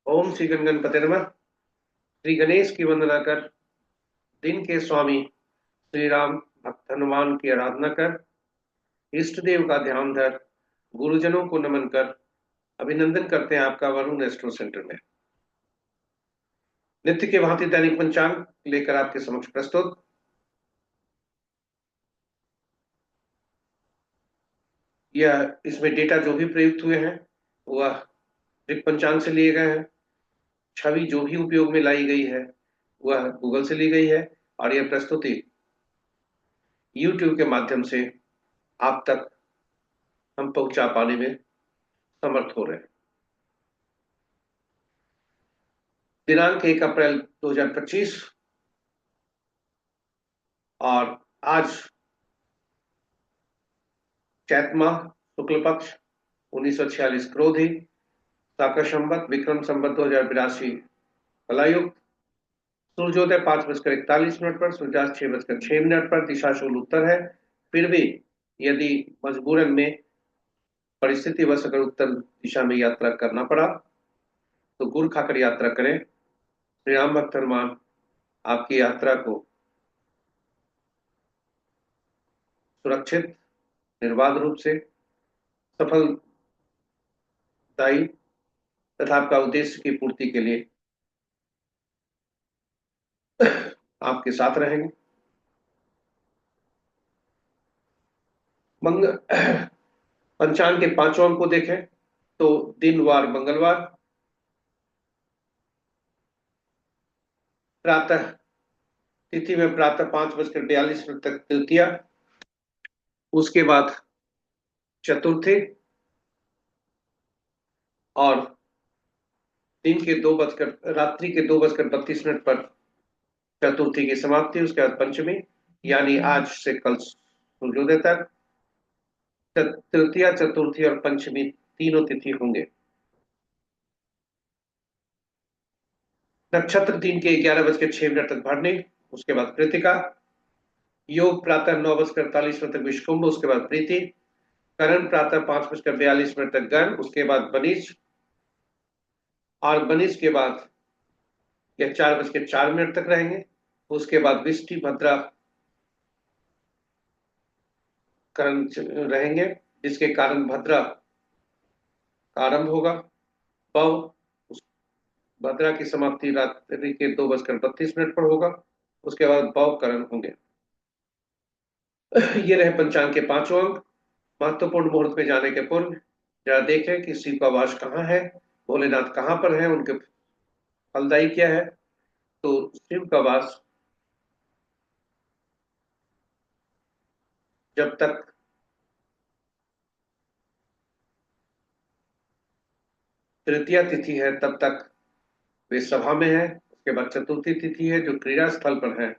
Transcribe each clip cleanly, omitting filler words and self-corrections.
ओम श्री गणगणपते नमः। श्री गणेश की वंदना कर, दिन के स्वामी श्री राम भक्त हनुमान की आराधना कर, इष्ट देव का ध्यान धर, गुरुजनों को नमन कर। अभिनंदन करते हैं आपका वरुण एस्ट्रो सेंटर में। नित्य के भांति दैनिक पंचांग लेकर आपके समक्ष प्रस्तुत। यह इसमें डेटा जो भी प्रयुक्त हुए हैं वह ऋक पंचांग से लिए गए हैं। छवि जो भी उपयोग में लाई गई है वह गूगल से ली गई है और यह प्रस्तुति यूट्यूब के माध्यम से आप तक हम पहुंचा पाने में समर्थ हो रहे हैं। दिनांक 1 अप्रैल 2025 और आज चैत माह शुक्ल पक्ष 1946 क्रोधी साकर संवत विक्रम संवत 2082 कलायुक्त। सूर्योदय 5:41 पर, सूर्यास्त 6:06 पर, दिशा शूल उत्तर है। फिर भी यदि मजबूरन में परिस्थिति वश अगर उत्तर दिशा में यात्रा करना पड़ा तो गुड़ खाकर यात्रा करें। श्री राम भक्त हनुमान आपकी यात्रा को सुरक्षित निर्बाध रूप से सफलदायी तथा आपका उद्देश्य की पूर्ति के लिए आपके साथ रहेंगे। मंग पंचांग के पांचों अंक को देखें तो दिनवार मंगलवार, प्रातः तिथि में प्रातः 5:42 तक तृतीया, उसके बाद चतुर्थी और दिन के 2 बजकर रात्रि के 2:32 पर चतुर्थी की समाप्ति। उसके बाद पंचमी यानी आज से कल सूर्योदय तक तृतीया चतुर्थी और पंचमी तीनों तिथि होंगे। नक्षत्र दिन के 11:06 तक भरनी, उसके बाद कृतिका। योग प्रातः 9:48 तक विषकुंभ, उसके बाद प्रीति। करण प्रातः 5:42 तक गण, उसके बाद बनीज और बनीज के बाद यह 4:04 तक रहेंगे। उसके बाद विष्टि भद्रा करण रहेंगे, जिसके कारण भद्रा का आरंभ होगा। पव भद्रा की समाप्ति रात्रि के 2:32 पर होगा। उसके बाद पव करण होंगे। ये रहे पंचांग के पांचों अंक। महत्वपूर्ण मुहूर्त में जाने के पूर्व जरा देखें कि शिव का वास कहाँ है, भोलेनाथ कहाँ पर है, उनके फलदायी क्या है। तो शिव का वास जब तक तृतीया तिथि है तब तक वे सभा में है। उसके बाद चतुर्थी तिथि है जो क्रीड़ा स्थल पर है,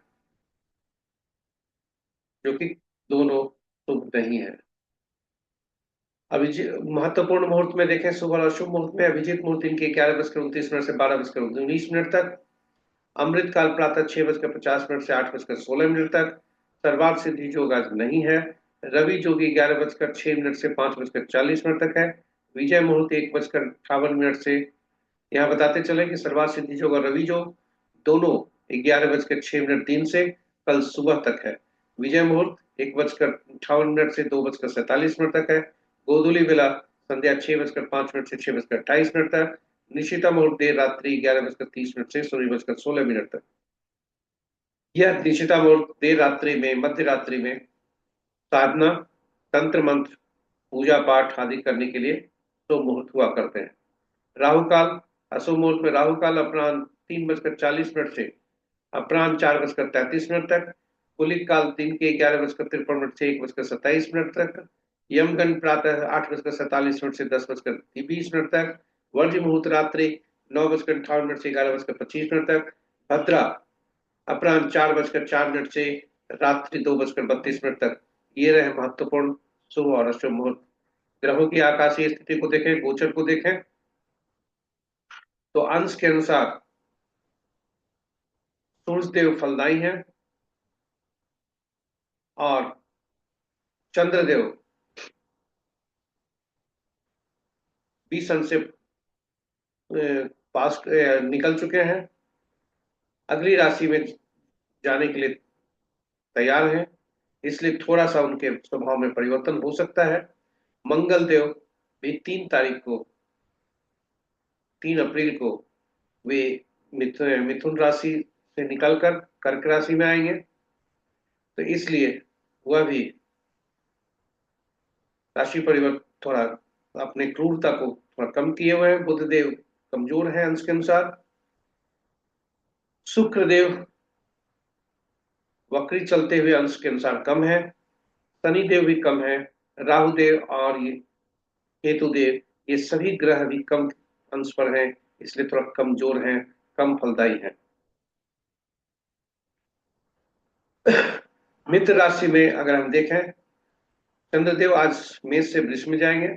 जो कि दोनों शुभ नहीं है। अभिजीत महत्वपूर्ण मुहूर्त में देखें, शुभ और अशुभ मुहूर्त में अभिजीत मुहूर्त इनके 11:29 से 12:19 तक। अमृत काल प्रातः 6:50 से 8:16 तक। सर्वार्थ सिद्धि योग आज नहीं है। रवि जोगी 11:06 से 5:40 तक है। विजय मुहूर्त 1:58 से। यहाँ बताते चले कि सर्वार्थ सिद्धि योग और रवि योग दोनों 11:06 दिन से कल सुबह तक है। विजय मुहूर्त 1:58 से 2:47 तक है। गोधूली बेला संध्या 6:05 से 6:28 तक। निशिता मुहूर्त देर रात्रि 11:30 से 16:16 तक। यह निशिता मुहूर्त देर रात्रि में मध्य रात्रि में साधना, तंत्र मंत्र, पूजा पाठ आदि करने के लिए शुभ मुहूर्त हुआ करते हैं। राहु काल अशुभ मुहूर्त में राहु काल अपराह्न 3:40 से अपराह्न 4:33 तक। कुलिक काल दिन के 11:53 से 1:27 तक। यमगंड प्रातः 8:47 से 10:20 तक। वर्ज्य मुहूर्त रात्रि 9:58 से 11:25 तक। भद्रा अपराह्न 4:04 से रात्रि 2:32 तक। ये रहे महत्वपूर्ण शुभ और अशुभ मुहूर्त। ग्रहों की आकाशीय स्थिति को देखें, गोचर को देखें तो अंश के अनुसार सूर्य देव फलदायी हैं और चंद्रदेव 20 अंश से पास निकल चुके हैं, अगली राशि में जाने के लिए तैयार हैं। इसलिए थोड़ा सा उनके स्वभाव में परिवर्तन हो सकता है। मंगल देव भी 3 अप्रैल को वे मिथुन राशि से निकलकर कर्क राशि में आएंगे। तो इसलिए वह भी राशि परिवर्तन थोड़ा अपने क्रूरता को थोड़ा कम किए हुए हैं। बुधदेव कमजोर है अंश के अनुसार। शुक्रदेव वक्री चलते हुए अंश के अनुसार कम है। शनिदेव भी कम है। राहुदेव और ये केतुदेव, ये सभी ग्रह भी कम अंश पर हैं, इसलिए थोड़ा कमजोर हैं, कम फलदायी हैं। मित्र राशि में अगर हम देखें, चंद्रदेव आज मेष से वृष में जाएंगे।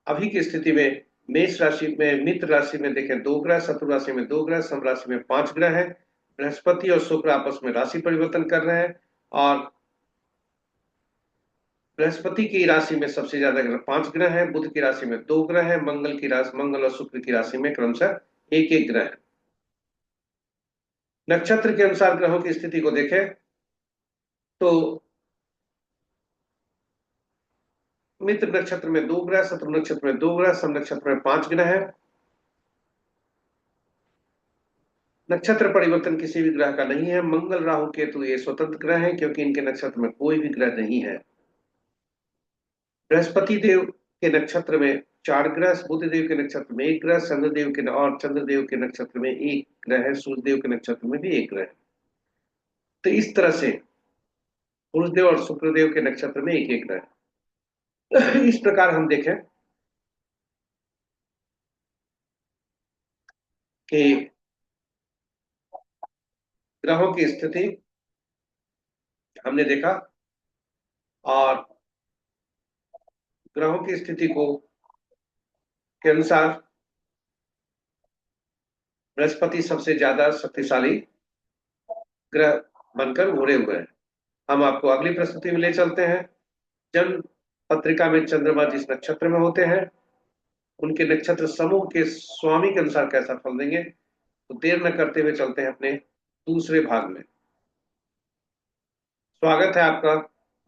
अभी की स्थिति में मेष राशि में, मित्र राशि में देखें 2 ग्रह, शत्रु राशि में 2 ग्रह, सम राशि में 5 ग्रह हैं। बृहस्पति और शुक्र आपस में राशि परिवर्तन कर रहे हैं, और बृहस्पति की राशि में सबसे ज्यादा ग्रह 5 ग्रह हैं, बुध की राशि में 2 ग्रह हैं, मंगल और शुक्र की राशि में क्रमशः एक एक ग्रह है। नक्षत्र के अनुसार ग्रहों की स्थिति को देखें तो मित्र नक्षत्र में 2 ग्रह, शत्रु नक्षत्र में 2 ग्रह, सम नक्षत्र में 5 ग्रह है। नक्षत्र परिवर्तन किसी भी ग्रह का नहीं है। मंगल राहु केतु ये स्वतंत्र ग्रह हैं, क्योंकि इनके नक्षत्र में कोई भी ग्रह नहीं है। बृहस्पति देव के नक्षत्र में 4 ग्रह, बुध देव के नक्षत्र में 1 ग्रह, चंद्रदेव के नक्षत्र में 1 ग्रह है, सूर्य देव के नक्षत्र में भी 1 ग्रह है। तो इस तरह से सूर्यदेव और शुक्रदेव के नक्षत्र में एक एक ग्रह है। इस प्रकार हम देखें कि ग्रहों की स्थिति हमने देखा, और ग्रहों की स्थिति को के अनुसार बृहस्पति सबसे ज्यादा शक्तिशाली ग्रह बनकर उभरे हुए हैं। हम आपको अगली प्रस्तुति में ले चलते हैं। जन्म पत्रिका में चंद्रमा जिस नक्षत्र में होते हैं, उनके नक्षत्र समूह के स्वामी के अनुसार कैसा फल देंगे। तो देर न करते हुए चलते हैं अपने दूसरे भाग में। स्वागत है आपका।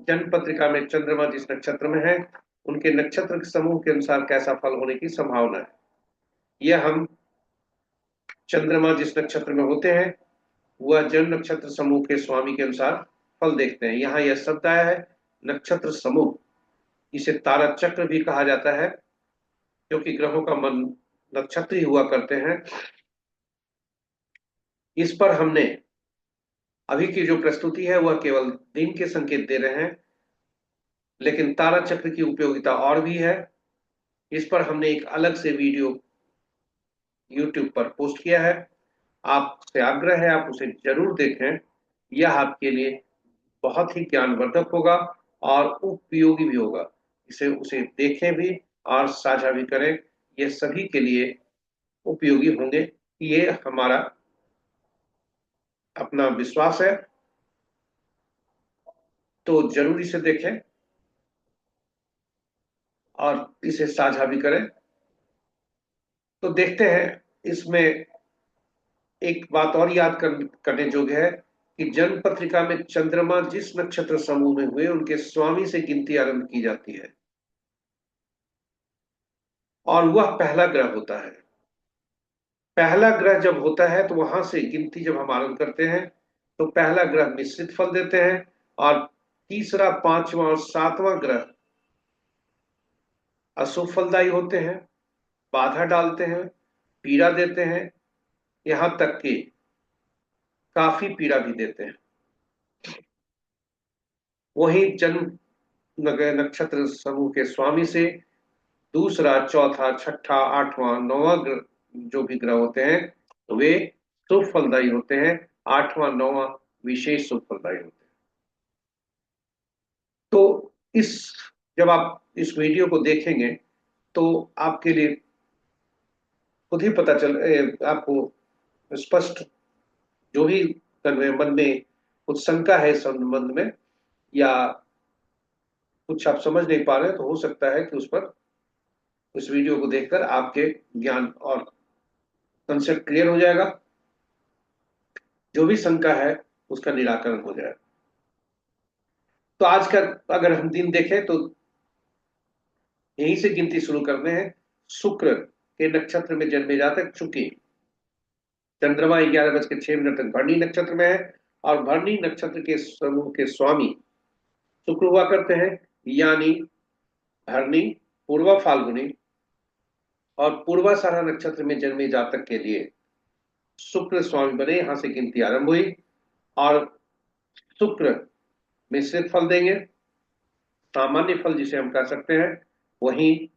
जन्म पत्रिका में चंद्रमा जिस नक्षत्र में है, उनके नक्षत्र के समूह के अनुसार कैसा फल होने की संभावना है, यह हम चंद्रमा जिस नक्षत्र में होते हैं वह जन्म नक्षत्र समूह के स्वामी के अनुसार फल देखते हैं। यहाँ यह शब्द आया है नक्षत्र समूह। इसे तारा चक्र भी कहा जाता है, क्योंकि ग्रहों का मन नक्षत्र ही हुआ करते हैं। इस पर हमने अभी की जो प्रस्तुति है वह केवल दिन के संकेत दे रहे हैं, लेकिन तारा चक्र की उपयोगिता और भी है। इस पर हमने एक अलग से वीडियो YouTube पर पोस्ट किया है। आपसे आग्रह है आप उसे जरूर देखें। यह आपके लिए बहुत ही ज्ञानवर्धक होगा और उपयोगी भी होगा। इसे उसे देखें भी और साझा भी करें। यह सभी के लिए उपयोगी होंगे, ये हमारा अपना विश्वास है। तो जरूर इसे देखें और इसे साझा भी करें। तो देखते हैं, इसमें एक बात और याद करने योग्य है कि जन्म पत्रिका में चंद्रमा जिस नक्षत्र समूह में हुए उनके स्वामी से गिनती आरंभ की जाती है, और वह पहला ग्रह होता है। पहला ग्रह जब होता है तो वहां से गिनती जब हम आरंभ करते हैं तो पहला ग्रह मिश्रित फल देते हैं, और तीसरा, पांचवा और सातवां ग्रह अशुभ फलदायी होते हैं, बाधा डालते हैं, पीड़ा देते हैं, यहां तक कि काफी पीड़ा भी देते हैं। वही जन्म नक्षत्र समूह के स्वामी से दूसरा, चौथा, छठा, आठवां, नौवां जो भी ग्रह होते हैं तो वे शुभ फलदायी होते हैं। आठवां, नौवां विशेष शुभ फलदायी होते हैं। तो इस जब आप इस वीडियो को देखेंगे तो आपके लिए खुद ही पता आपको स्पष्ट जो भी मन में कुछ शंका है इस संबंध में, या कुछ आप समझ नहीं पा रहे हैं, तो हो सकता है कि उस वीडियो को देखकर आपके ज्ञान और कंसेप्ट क्लियर हो जाएगा, जो भी शंका है उसका निराकरण हो जाएगा। तो आज का अगर हम दिन देखें तो यहीं से गिनती शुरू करते हैं। शुक्र के नक्षत्र में जन्मे जातक, चूंकि चंद्रमा 11:06 तक भरणी नक्षत्र में है और भरणी नक्षत्र के समूह के स्वामी शुक्र हुआ करते हैं, यानी भरणी, पूर्वा फाल्गुनी और पूर्वाषाढ़ा नक्षत्र में जन्मे जातक के लिए शुक्र स्वामी बने। यहां से गिनती आरंभ हुई और शुक्र मिश्रित फल देंगे, सामान्य फल जिसे हम कह सकते हैं। वहीं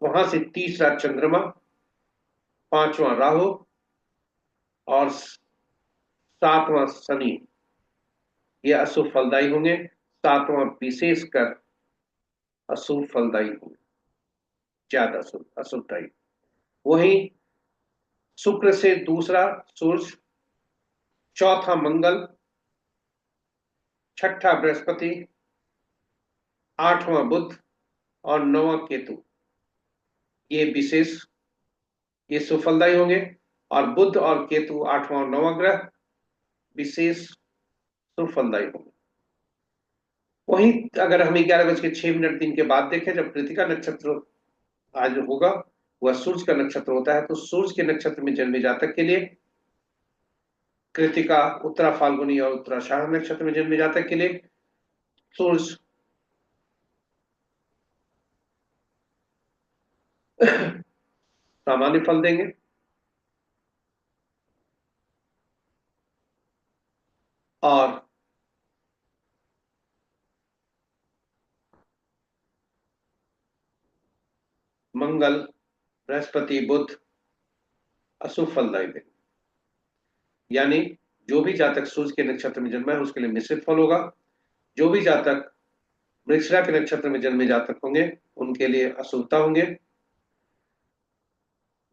वहां से तीसरा चंद्रमा, पांचवां राहु और सातवां शनि, ये अशुभ फलदायी होंगे। सातवां विशेषकर अशुभ फलदायी होंगे, ज्यादा अशुभदायी। वहीं शुक्र से दूसरा सूर्य, चौथा मंगल, छठा बृहस्पति, आठवां बुध और नौवां केतु, ये विशेष, ये सुफलदायी होंगे। और बुध और केतु, आठवां और नौवां ग्रह, विशेष सुफलदायी होंगे। वहीं अगर हम 11:06 दिन के बाद देखें, जब कृतिका नक्षत्र आज होगा, वह सूर्य का नक्षत्र होता है, तो सूर्य के नक्षत्र में जन्मे जातक के लिए कृतिका, उत्तरा फाल्गुनी और उत्तराषाढ़ नक्षत्र में जन्मे जातक के लिए सूर्य सामान्य फल देंगे। और मंगल, बृहस्पति, बुध अशुभ फलदायी देंगे। यानी जो भी जातक सूर्य के नक्षत्र में जन्मा है उसके लिए मिश्रित फल होगा। जो भी जातक मृगशिरा के नक्षत्र में जन्मे जातक होंगे उनके लिए अशुभता होंगे।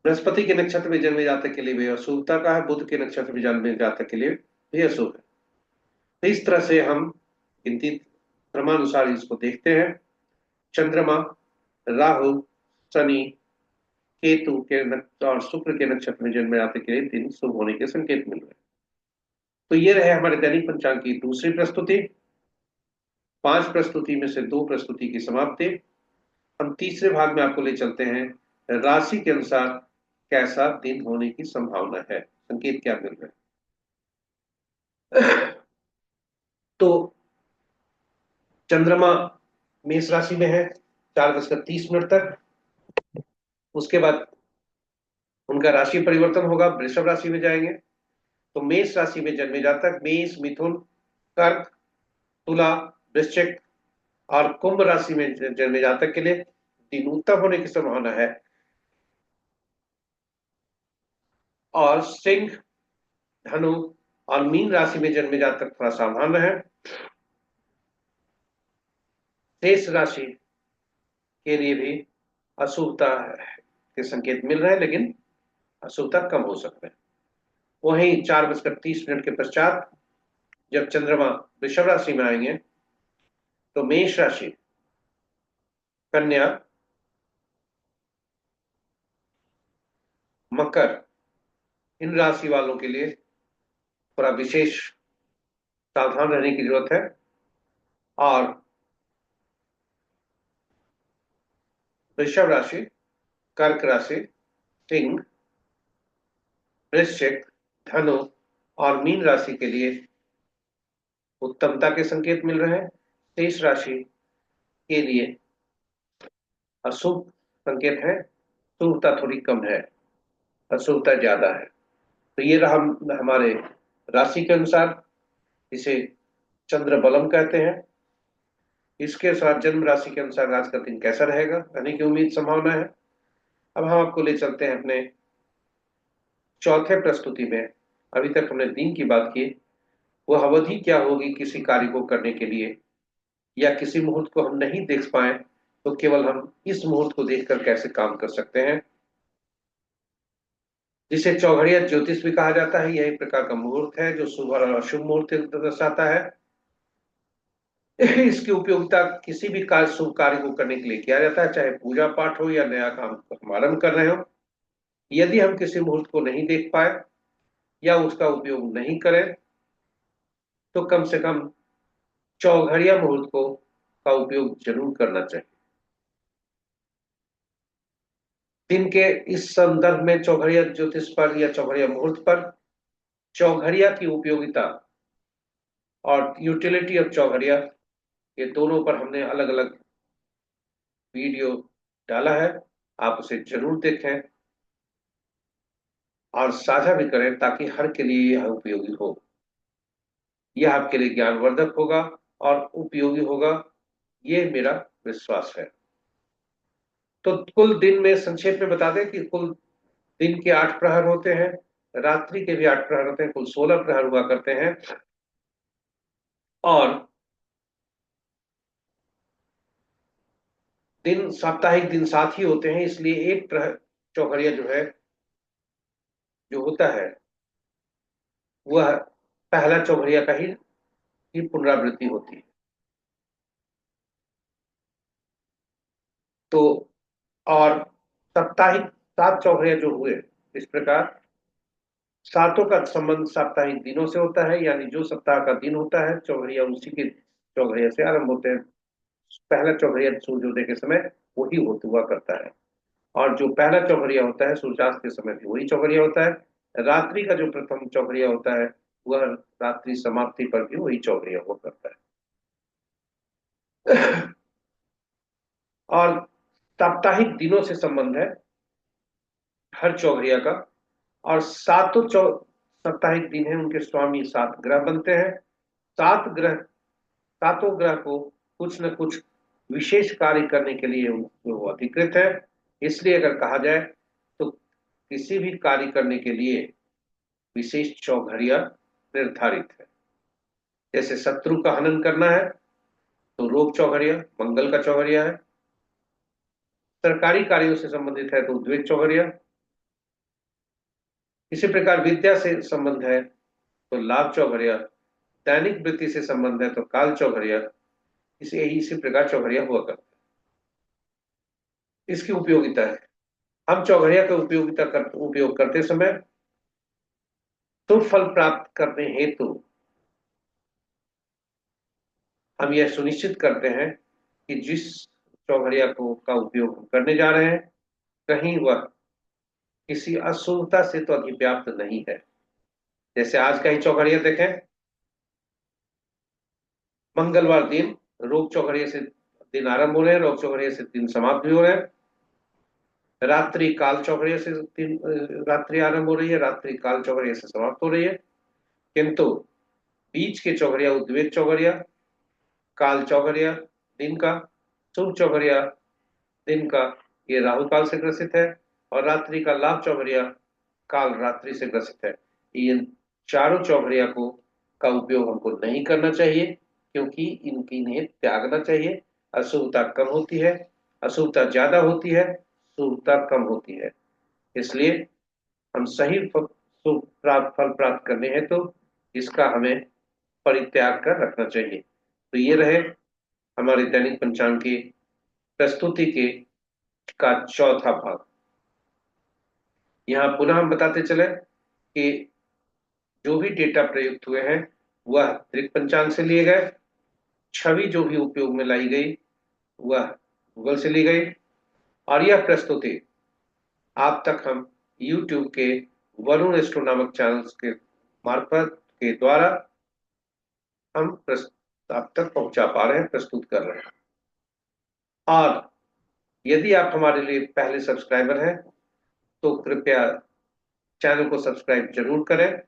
बृहस्पति के नक्षत्र में जन्मे जातक के लिए भी अशुभता का है, बुध के नक्षत्र में जन्मे जातक के लिए भी अशुभ है। तो इस तरह से हम गिनती क्रमानुसार इसको देखते हैं। चंद्रमा, राहु, शनि, केतु के और शुक्र के नक्षत्र में जन्मे जातक के लिए दिन शुभ होने के संकेत मिल रहे हैं। तो ये रहे हमारे दैनिक पंचांग की दूसरी प्रस्तुति। 5 प्रस्तुति में से 2 प्रस्तुति की समाप्ति। हम तीसरे भाग में आपको ले चलते हैं, राशि के अनुसार कैसा दिन होने की संभावना है, संकेत क्या मिल रहे हैं। तो चंद्रमा मेष राशि में है 4:30 तक। उसके बाद उनका राशि परिवर्तन होगा, वृषभ राशि में जाएंगे। तो मेष राशि में जन्मे जातक मेष, मिथुन, कर्क, तुला, वृश्चिक और कुंभ राशि में जन्मे जातक के लिए दिन उत्तम होने की संभावना है। और सिंह, धनु और मीन राशि में जन्मे जातक थोड़ा सावधान है। शेष राशि के लिए भी अशुभता के संकेत मिल रहे हैं, लेकिन अशुभता कम हो सकते हैं। वहीं 4:30 के पश्चात जब चंद्रमा वृषभ राशि में आएंगे तो मेष राशि, कन्या, मकर, इन राशि वालों के लिए थोड़ा विशेष सावधान रहने की जरूरत है। और वृषभ राशि, कर्क राशि, सिंह, वृश्चिक, धनु और मीन राशि के लिए उत्तमता के संकेत मिल रहे हैं। शेष राशि के लिए अशुभ संकेत है, शुभता थोड़ी कम है, अशुभता ज्यादा है। तो ये रहा हमारे राशि के अनुसार, इसे चंद्र बलम कहते हैं। इसके साथ जन्म राशि के अनुसार आज का दिन कैसा रहेगा, रहने की उम्मीद संभावना है। अब हम आपको ले चलते हैं अपने चौथे प्रस्तुति में। अभी तक हमने दिन की बात की, वह अवधि क्या होगी किसी कार्य को करने के लिए, या किसी मुहूर्त को हम नहीं देख पाए तो केवल हम इस मुहूर्त को देखकर कैसे काम कर सकते हैं, जिसे चौघड़िया ज्योतिष भी कहा जाता है। यह एक प्रकार का मुहूर्त है जो शुभ और अशुभ मुहूर्त दर्शाता है। इसकी उपयोगिता किसी भी कार्य, शुभ कार्य को करने के लिए किया जाता है, चाहे पूजा पाठ हो या नया काम हम आरंभ कर रहे हो। यदि हम किसी मुहूर्त को नहीं देख पाए या उसका उपयोग नहीं करें तो कम से कम चौघड़िया मुहूर्त को का उपयोग जरूर करना चाहिए। दिन के इस संदर्भ में चौघड़िया ज्योतिष पर या चौघड़िया मुहूर्त पर चौघड़िया की उपयोगिता और यूटिलिटी ऑफ चौघड़िया, ये दोनों पर हमने अलग अलग वीडियो डाला है। आप उसे जरूर देखें और साझा भी करें ताकि हर के लिए यह उपयोगी हो। यह आपके लिए ज्ञानवर्धक होगा और उपयोगी होगा, ये मेरा विश्वास है। तो कुल दिन में संक्षेप में बता दें कि कुल दिन के 8 प्रहर होते हैं, रात्रि के भी 8 प्रहर होते हैं, कुल 16 प्रहर हुआ करते हैं। और दिन साप्ताहिक दिन 7 ही होते हैं, इसलिए एक प्रहर चौघड़िया जो है जो होता है वह पहला चौघड़िया का ही पुनरावृत्ति होती है। तो और साप्ताहिक 7 चौघड़िया जो हुए, इस प्रकार सातों का संबंध साप्ताहिक दिनों से होता है, यानी जो सप्ताह का दिन होता है चौघड़िया उसी के चौघड़िया से आरंभ होते हैं। पहला चौघड़िया सूर्योदय के समय वही होता हुआ करता है, और जो पहला चौघड़िया होता है सूर्यास्त के समय भी वही चौघड़िया होता है। रात्रि का जो प्रथम चौघड़िया होता है वह रात्रि समाप्ति पर भी वही चौघड़िया हुआ करता है। और साप्ताहिक दिनों से संबंध है हर चौघड़िया का, और सातों साप्ताहिक दिन है उनके स्वामी 7 ग्रह बनते हैं। 7 ग्रह, सातों ग्रह को कुछ न कुछ विशेष कार्य करने के लिए वो अधिकृत है। इसलिए अगर कहा जाए तो किसी भी कार्य करने के लिए विशेष चौघड़िया निर्धारित है। जैसे शत्रु का हनन करना है तो रोग चौघड़िया मंगल का चौघड़िया है। सरकारी कार्यों से संबंधित है तो उद्वेग चौघड़िया। इसी प्रकार विद्या से संबंध है तो लाभ चौघड़िया। दैनिक वृत्ति से संबंध है तो काल चौघड़िया। इसी प्रकार चौघड़िया हुआ करता है। इसकी उपयोगिता है, हम चौघड़िया का उपयोग करते समय शुभ फल प्राप्त करने हेतु हम यह सुनिश्चित करते हैं कि जिस चौघड़िया को का उपयोग हम करने जा रहे हैं कहीं वह किसी अशुभता से तो अधिव्याप्त नहीं है। जैसे आज का ही चौघड़िया देखें, मंगलवार दिन रोग चौघड़िया से दिन आरंभ हो रहे हैं, रोग चौघड़िया से दिन समाप्त भी हो रहे हैं। रात्रि काल चौघड़िया से दिन रात्रि आरंभ हो रही है, रात्रि काल चौघड़िया से समाप्त हो रही है। किंतु बीच के चौघड़िया उद्वेग चौघड़िया, काल चौघड़िया दिन का, शुभ चौघड़िया दिन का, ये राहु काल से ग्रसित है। और रात्रि का लाभ चौघड़िया काल रात्रि से ग्रसित है। इन चारों चौघड़िया को का उपयोग हमको नहीं करना चाहिए, क्योंकि इन्हें त्यागना चाहिए। अशुभता कम होती है, अशुभता ज्यादा होती है, शुभता कम होती है। इसलिए हम सही शुभ फल प्राप्त करने हैं तो इसका हमें परित्याग कर रखना चाहिए। तो ये रहे हमारे दैनिक पंचांग की प्रस्तुति के का चौथा भाग। यहाँ पुनः हम बताते चले कि जो भी डेटा प्रयुक्त हुए हैं वह त्रिक पंचांग से लिए गए, छवि जो भी उपयोग में लाई गई वह गूगल से ली गई, और यह प्रस्तुति आप तक हम YouTube के वरुण एस्ट्रो नामक चैनल के मार्फत के द्वारा हम आप तक पहुंचा पा रहे हैं, प्रस्तुत कर रहे हैं। और यदि आप हमारे लिए पहले सब्सक्राइबर हैं तो कृपया चैनल को सब्सक्राइब जरूर करें,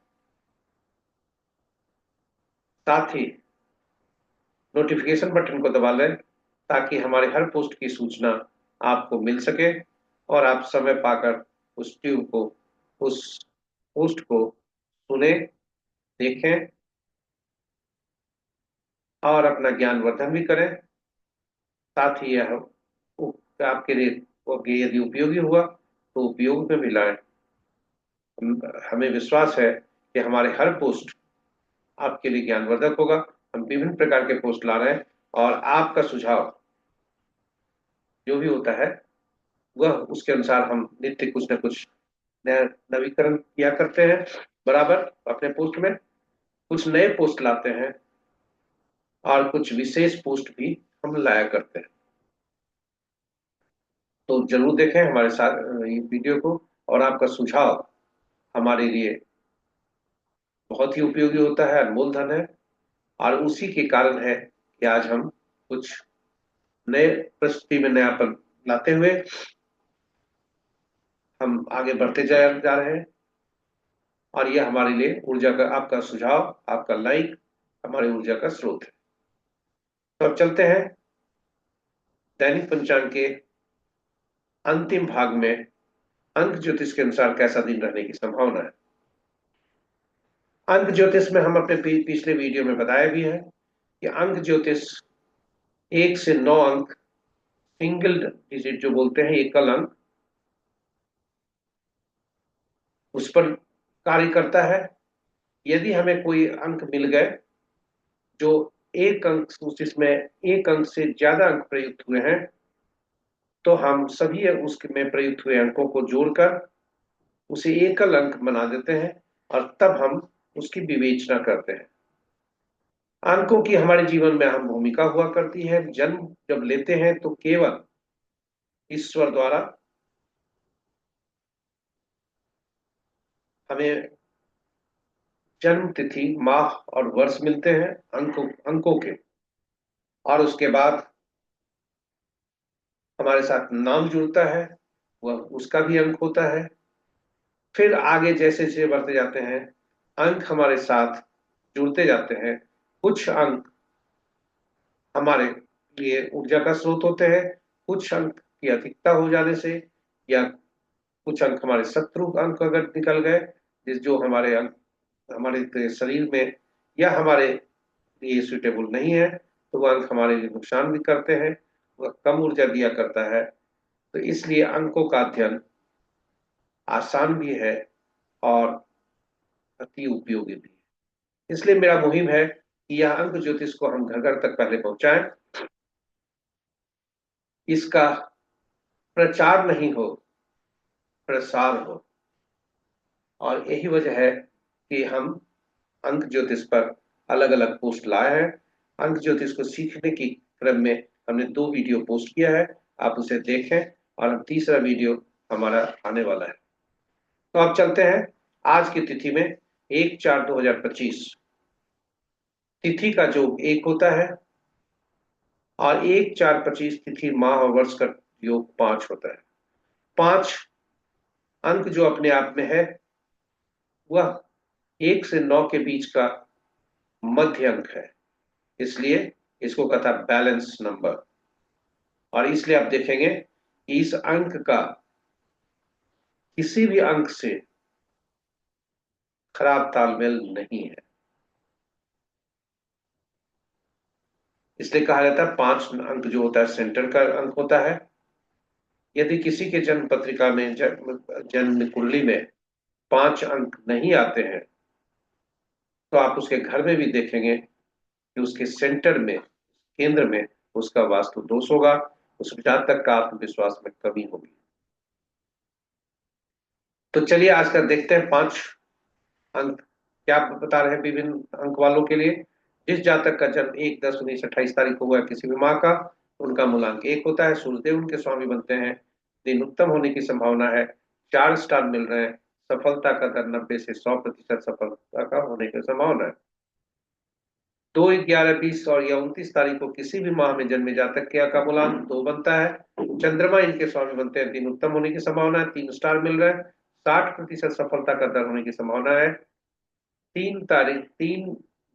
साथ ही नोटिफिकेशन बटन को दबा लें ताकि हमारे हर पोस्ट की सूचना आपको मिल सके और आप समय पाकर उस पोस्ट को सुने, देखें और अपना ज्ञानवर्धन भी करें। साथ ही यह आपके लिए यदि उपयोगी हुआ तो उपयोग में भी लाएं। हमें विश्वास है कि हमारे हर पोस्ट आपके लिए ज्ञानवर्धक होगा। हम विभिन्न प्रकार के पोस्ट ला रहे हैं और आपका सुझाव जो भी होता है वह उसके अनुसार हम नित्य कुछ न कुछ नवीकरण किया करते हैं बराबर अपने पोस्ट में, कुछ नए पोस्ट लाते हैं और कुछ विशेष पोस्ट भी हम लाया करते हैं। तो जरूर देखें हमारे साथ ये वीडियो को, और आपका सुझाव हमारे लिए बहुत ही उपयोगी होता है, अनमोल धन है। और उसी के कारण है कि आज हम कुछ नए परिस्थिति में नयापन लाते हुए हम आगे बढ़ते जा रहे हैं। और यह हमारे लिए ऊर्जा का, आपका सुझाव, आपका लाइक हमारी ऊर्जा का स्रोत है। तो अब चलते हैं दैनिक पंचांग के अंतिम भाग में। अंक ज्योतिष के अनुसार कैसा दिन रहने की संभावना है। अंक ज्योतिष में हम अपने पिछले वीडियो में बताया भी है कि अंक ज्योतिष 1 से 9 अंक, सिंगल डिजिट जो बोलते हैं, एकल अंक, उस पर कार्य करता है। यदि हमें कोई अंक मिल गए जो एक अंक, जिसमें एक अंक से ज्यादा अंक प्रयुक्त हुए हैं, तो हम सभी उसमें प्रयुक्त हुए अंकों को जोड़कर उसे एकल अंक बना देते हैं और तब हम उसकी विवेचना करते हैं। अंकों की हमारे जीवन में अहम भूमिका हुआ करती है। जन्म जब लेते हैं तो केवल ईश्वर द्वारा हमें जन्म तिथि, माह और वर्ष मिलते हैं अंकों के, और उसके बाद हमारे साथ नाम जुड़ता है, वह उसका भी अंक होता है। फिर आगे जैसे जैसे बढ़ते जाते हैं अंक हमारे साथ जुड़ते जाते हैं। कुछ अंक हमारे लिए ऊर्जा का स्रोत होते हैं, कुछ अंक की अधिकता हो जाने से, या कुछ अंक हमारे शत्रु अंक अगर निकल गए, जिस जो हमारे अंक हमारे शरीर में या हमारे लिए सुटेबल नहीं है, तो वह अंक हमारे लिए नुकसान भी करते हैं, वह कम ऊर्जा दिया करता है। तो इसलिए अंकों का अध्ययन आसान भी है और अति उपयोगी भी है। इसलिए मेरा मुहिम है कि यह अंक ज्योतिष को हम घर घर तक पहले पहुंचाएं, इसका प्रचार नहीं हो, प्रसार हो। और यही वजह है कि हम अंक ज्योतिष पर अलग अलग पोस्ट लाए हैं। अंक ज्योतिष को सीखने की क्रम में हमने 2 वीडियो पोस्ट किया है, आप उसे देखें। और हम तीसरा वीडियो हमारा आने वाला है। तो अब चलते हैं आज की तिथि में। 1/4/2025 तिथि का जो एक होता है, और 1/4/25 तिथि माह और वर्ष का योग 5 होता है। 5 अंक जो अपने आप में है, वह 1 से 9 के बीच का मध्य अंक है, इसलिए इसको कहता है बैलेंस नंबर। और इसलिए आप देखेंगे कि इस अंक का किसी भी अंक से खराब तालमेल नहीं है, इसलिए कहा जाता है 5 अंक जो होता है सेंटर का अंक होता है। यदि किसी के जन्म पत्रिका में, जन्म कुंडली में 5 अंक नहीं आते हैं, तो आप उसके घर में भी देखेंगे कि उसके सेंटर में, केंद्र में उसका वास्तु दोष होगा, उस जातक का आत्मविश्वास में कमी होगी। तो चलिए आज का देखते हैं 5 अंक क्या बता रहे हैं विभिन्न अंक वालों के लिए। जिस जातक का जन्म 1/10/1928 को हुआ है, किसी भी माह का, उनका मूलांक 1 होता है, सूर्यदेव उनके स्वामी बनते हैं, दिन उत्तम होने की संभावना है, 4 स्टार मिल रहे हैं, सफलता का दर 90 से 100% सफलता का होने की संभावना है। 2, 11, 20 और या 29 तारीख को किसी भी माह में जन्मे जातक का मूलांक 2 बनता है, चंद्रमा इनके स्वामी बनते हैं, दिन उत्तम होने की संभावना है, 3 स्टार मिल रहे हैं, 60% सफलता का दर होने की संभावना है। 3,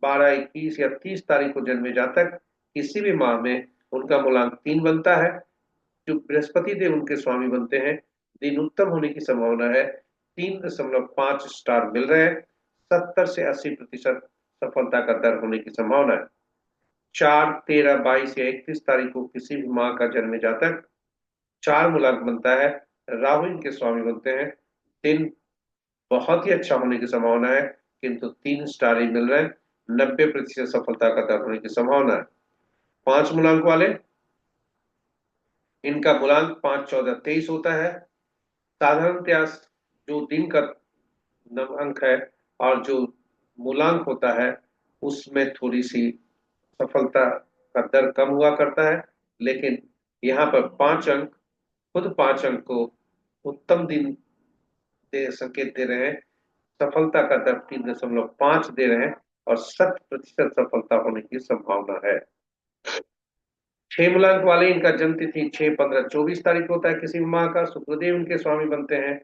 12, 21 या 30 तारीख को जन्मे जातक किसी भी माह में, उनका मूलांक 3 बनता है, जो बृहस्पति देव उनके स्वामी बनते हैं, दिन उत्तम होने की संभावना है, 3.5 स्टार मिल रहे हैं, 70 से 80% सफलता का दर होने की संभावना है। 4, 13, 22 या 31 तारीख को किसी भी माह का जन्मे जातक 4 मूलांक बनता है, राहु इनके स्वामी बनते हैं, दिन बहुत ही अच्छा होने की संभावना है, किंतु 3 स्टार ही मिल रहे हैं, 90% सफलता का दर होने की संभावना है। 5 मूलांक वाले, इनका मूलांक 5, 14, 23 होता है, साधारणतया जो दिन का अंक है और जो मूलांक होता है उसमें थोड़ी सी सफलता का दर कम हुआ करता है। लेकिन यहाँ पर 5 अंक, खुद 5 अंक को उत्तम दिन दे संकेत दे रहे हैं। सफलता का दर 3.5 दे रहे हैं और 100% सफलता होने की संभावना है। 6 मूलांक वाले इनका जन्म तिथि 6, 15, 24 तारीख को होता है। किसी भी माह का शुक्रदेव इनके स्वामी बनते हैं।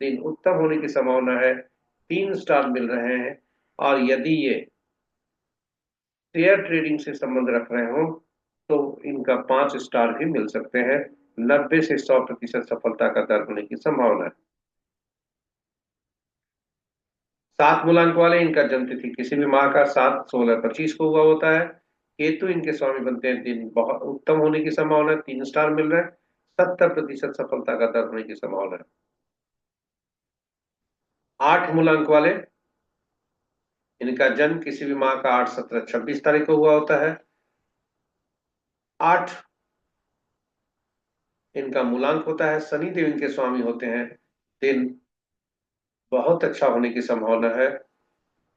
दिन उत्तम होने की संभावना है, 3 स्टार मिल रहे हैं। और यदि ये शेयर ट्रेडिंग से संबंध रख रहे हो तो इनका 5 स्टार भी मिल सकते हैं। 90 से 100% सफलता का दर होने की संभावना है। 7 मूलांक वाले इनका जन्म तिथि किसी भी माह का 7, 16, 25 को हुआ होता है। केतु इनके स्वामी बनते हैं। दिन बहुत उत्तम होने की संभावना है, 3 स्टार मिल रहे हैं। 70% सफलता का दर होने की संभावना है। 8 मूलांक वाले इनका जन्म किसी भी माह का 8, 17, 26 तारीख को हुआ होता है। 8 इनका मूलांक होता है। शनि देव इनके स्वामी होते हैं। दिन बहुत अच्छा होने की संभावना है,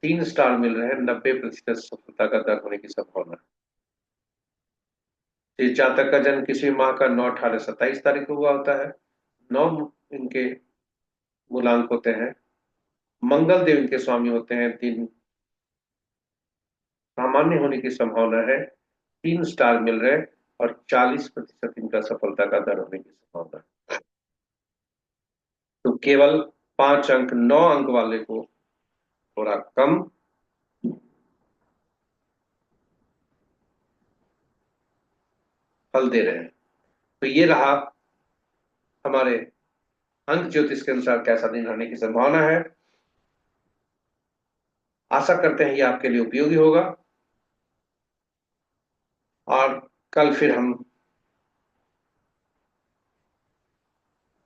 3 स्टार मिल रहे हैं। 90% सफलता का दर होने की संभावना है। इस जातक का जन्म किसी माह का 9, 18, 27 तारीख को हुआ होता है। 9 इनके मूलांक होते हैं। मंगल देव इनके स्वामी होते हैं। दिन सामान्य होने की संभावना है, 3 स्टार मिल रहे हैं और 40% इनका सफलता का दर होने की संभावना है। तो केवल 5 अंक, 9 अंक वाले को थोड़ा कम फल दे रहे हैं। तो ये रहा हमारे अंक ज्योतिष के अनुसार कैसा दिन रहने की संभावना है। आशा करते हैं ये आपके लिए उपयोगी होगा और कल फिर हम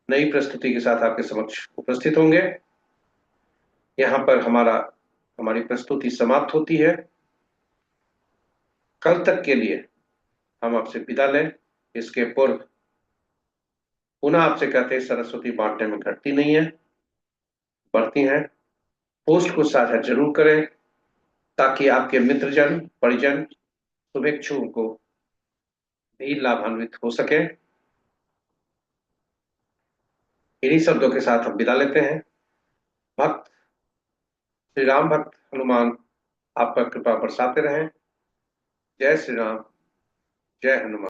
नई प्रस्तुति के साथ आपके समक्ष उपस्थित होंगे। यहाँ पर हमारी प्रस्तुति समाप्त होती है। कल तक के लिए हम आपसे विदा लें। इसके पूर्व पुनः आपसे कहते हैं, सरस्वती बांटने में घटती नहीं है, बढ़ती है। पोस्ट को साझा जरूर करें ताकि आपके मित्रजन, परिजन, शुभेच्छुओं को भी लाभान्वित हो सके। इन्हीं शब्दों के साथ हम विदा लेते हैं। भक्त श्री राम, भक्त हनुमान आप पर कृपा बरसाते रहें। जय श्री राम, जय हनुमान।